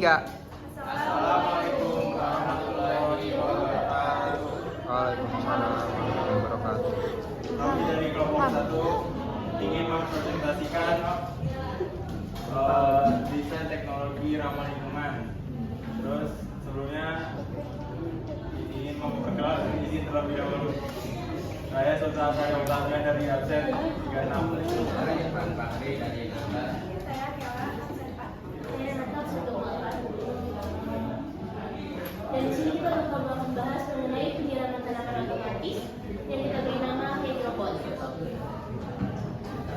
Tiga. Assalamualaikum warahmatullahi wabarakatuh. Waalaikumsalam warahmatullahi wabarakatuh. Kami dari kelompok 1 ingin mempresentasikan desain teknologi ramah lingkungan. Terus sebelumnya ingin memperkenalkan diri terlebih dahulu. Saya Sultan Faryam dari absen 36. Saya Bang Bakri dari Nanda. Saya Tiara, absen 4. Saya Natal 128. Dan di sini kita bakal membahas mengenai penyiraman tanaman otomatis yang kita beri nama hydropon.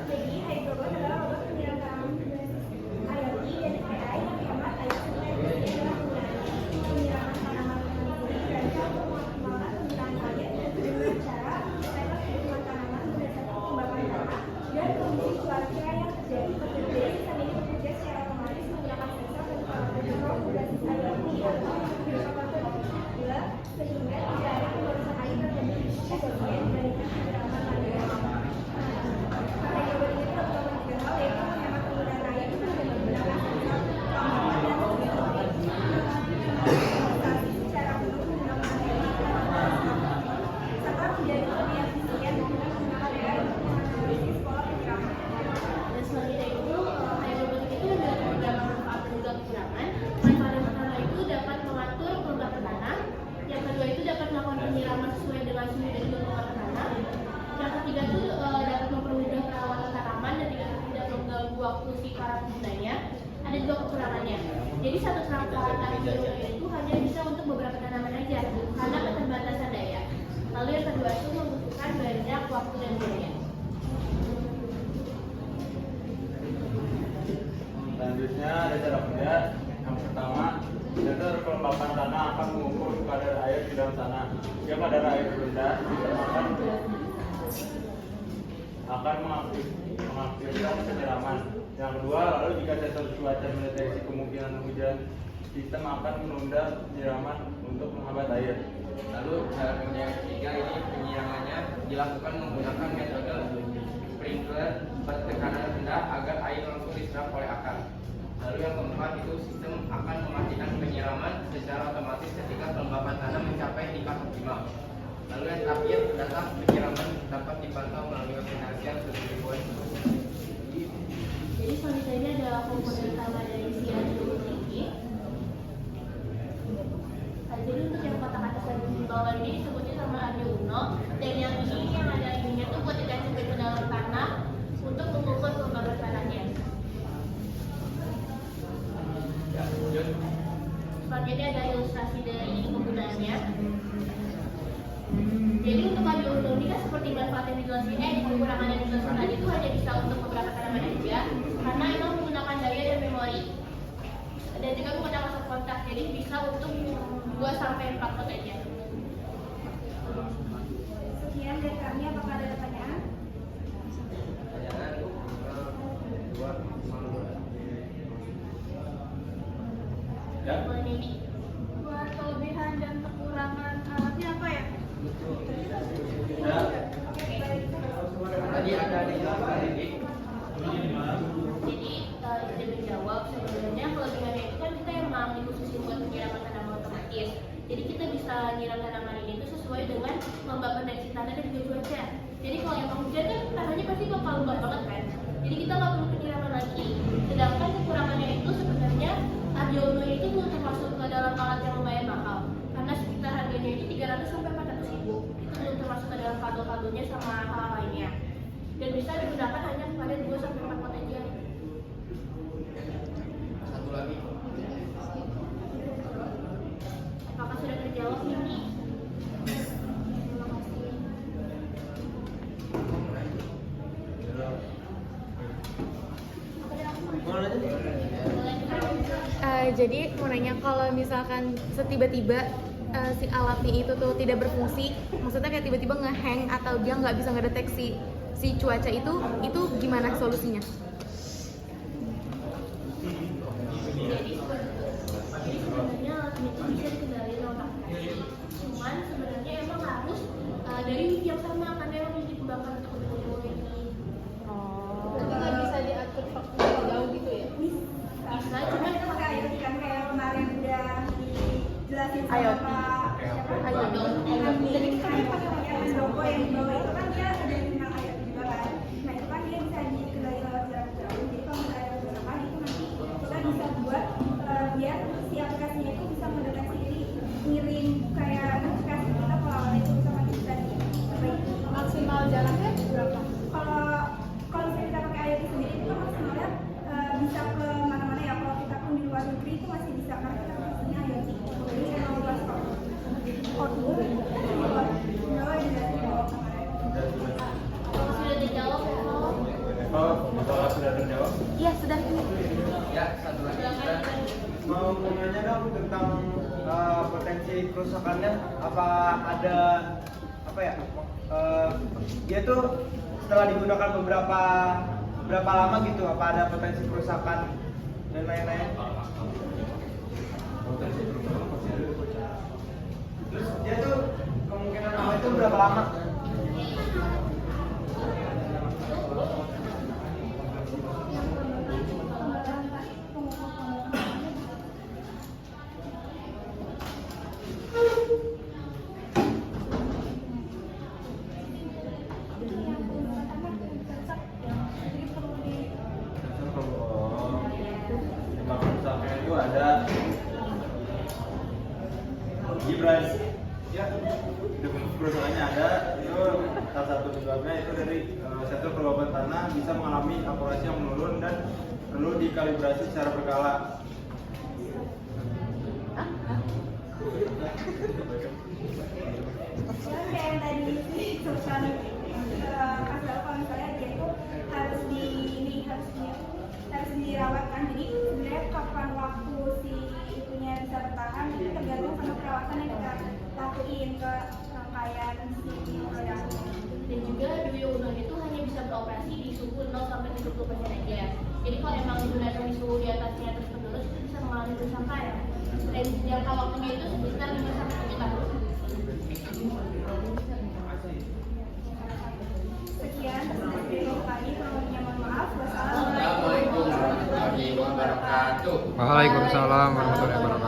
Jadi hydropon adalah robot penyiram tanaman IoT dan AI yang hemat air sungai dan adalah penyiraman tanaman otomatis dan untuk mengoptimalkan penggunaan air dengan cara lewat kebutuhan tanaman berdasarkan perkembangan tanah dan kondisi cuaca yang terjadi. Jadi sistem ini bekerja secara otomatis menggunakan sensor dan parameter berbasis IoT atau sehingga tidak ada pemborosan air dan efisien dibandingkan penyiraman manual. Hydropon ini terutama tiga hal, yaitu menghemat penggunaan air dengan menggunakan sensor dan secara penuh menggunakan serta menjadi lebih efisien dengan menggunakan air untuk menganalisis pola penyiraman. Dan selanjutnya itu hydropon itu memiliki beberapa manfaat dan juga kekurangan. Manfaat yang pertama itu dapat mengatur kelembapan tanah. Yang kedua itu dapat melakukan penyiraman sesuai dengan suhu dan kelembapan tanah. Yang ketiga itu dapat mempermudah perawatan tanaman dan tidak mengganggu waktu si para penggunanya. Ada juga kekurangannya. Jadi satu perangkat hydropon itu hanya bisa untuk beberapa tanaman aja karena keterbatasan daya. Lalu yang kedua itu membutuhkan banyak waktu dan biaya. Selanjutnya ada cara kerja. Yang pertama, sensor kelembapan tanah akan mengukur kadar air di dalam tanah. Jika kadar air rendah, akan mengaktifkan penyiraman. Yang kedua, lalu jika sensor cuaca mendeteksi kemungkinan hujan, sistem akan menunda penyiraman untuk menghambat air. Lalu cara kerja yang ketiga ini penyiramannya dilakukan menggunakan metode sprinkler bertekanan rendah agar air langsung diserap oleh akar. Lalu yang keempat itu sistem akan mematikan penyiraman secara otomatis ketika kelembapan tanah mencapai tingkat optimal. Lalu yang terakhir data penyiraman dapat dipantau melalui aplikasi ribuan. Jadi selanjutnya ini adalah komponen utama dari si hydropon ini. Jadi untuk yang kotak atas dan di bawah ini disebutnya sama Arduino, dan yang ini yang ada ininya tuh buat ditancapin ke dalam tanah untuk mengukur kelembaban tanahnya. Selanjutnya ada ilustrasi dari penggunaannya. Jadi untuk Arduino ini kan seperti manfaat yang dijelasinnya, kekurangan yang dijelaskan tadi itu hanya bisa untuk beberapa tanaman aja, karena memang menggunakan daya dan memori. Dan juga menggunakan kontak, jadi bisa untuk 2-4 pot aja. Sekian dari kami, apakah ada pertanyaan? Ya. Buat kelebihan dan kekurangan alatnya apa ya? Ya. Tadi ada dijelaskan ini. Jadi tidak menjawab sebenarnya kelebihannya itu kan kita emang dikhususin buat penyiraman tanaman otomatis. Jadi kita bisa nyiram tanaman ini itu sesuai dengan lembab kondisi tanah dan juga cuaca. Jadi kalau yang hujan kan tanahnya pasti bakal lembab banget kan. Jadi kita nggak perlu penyiraman lagi. Sedangkan kekurangannya itu sebenarnya Arduino itu belum termasuk ke dalam alat yang lumayan mahal. Karena sekitar harganya itu 300-400 ribu. Itu belum termasuk ke dalam kabel-kabelnya sama hal lainnya. Dan bisa digunakan hanya pada 2-4 pot aja. Satu lagi. Apakah sudah terjawab ini? Terima kasih. Jadi mau nanya, kalau misalkan setiba-tiba si alatnya itu tuh tidak berfungsi, maksudnya kayak tiba-tiba ngehang atau dia nggak bisa ngedeteksi si cuaca itu gimana solusinya? Jadi sebenarnya alat itu bisa dikendalikan otomatis. Cuman sebenarnya emang harus dari wiki yang sama, karena emang wiki dikembangkan untuk kedua ini. Oh. Tapi nggak bisa diatur faktor jauh gitu ya? Bisa, cuma itu pakai IoT kan kayak Ayo. Ayo. Jadi kami pakai logo yang di bawah itu kan dia ada tentang IoT juga kan. Nah itu kan dia bisa dikendali lewat jarak jauh. Jadi kalau misalnya ada kerusakan itu nanti kita bisa buat biar si aplikasinya itu bisa mendeteksi, jadi ngirim kayak notifikasi kita kalau alat itu bisa mati, bisa diperbaiki. Maksimal jaraknya berapa? Kalau misalnya kita pakai IoT sendiri itu kan maksimalnya bisa ke mana-mana ya. Kalau kita pun di luar negeri itu masih bisa karena kita pastinya IoT. Jadi emang luas kok. Sudah dijawab ya? Oh, apakah sudah terjawab? Iya, sudah. Ya, satu lagi kita. Mau nanya dong tentang potensi kerusakannya, apa ada apa ya, dia tuh setelah digunakan berapa lama gitu, apa ada potensi kerusakan dan lain-lain. Terus dia tuh kemungkinan apa itu berapa lama? Penyebab kerusakan itu ada Gibran. Ya, kerusakannya ada. Itu salah satu penyebabnya itu dari sensor kelembaban tanah bisa mengalami akurasi yang menurun dan perlu dikalibrasi secara berkala. Kayak yang tadi sih Sultan kasih kalau misalnya dia itu harus dirawat kan. Jadi sebenarnya kapan waktu si itunya bisa bertahan itu tergantung sama perawatan yang kita lakuin ke rangkaian si produk. Dan juga Dwi Uno itu hanya bisa beroperasi di suhu 0 sampai 70% aja. Jadi kalau emang digunakan di suhu di atasnya terus menerus itu bisa mengalami kerusakan. Dan jangka waktunya itu sekitar 5 sampai 7 tahun. Sekian dari kami, kurangnya mohon maaf. Assalamualaikum warahmatullahi wabarakatuh. Waalaikumsalam warahmatullahi wabarakatuh.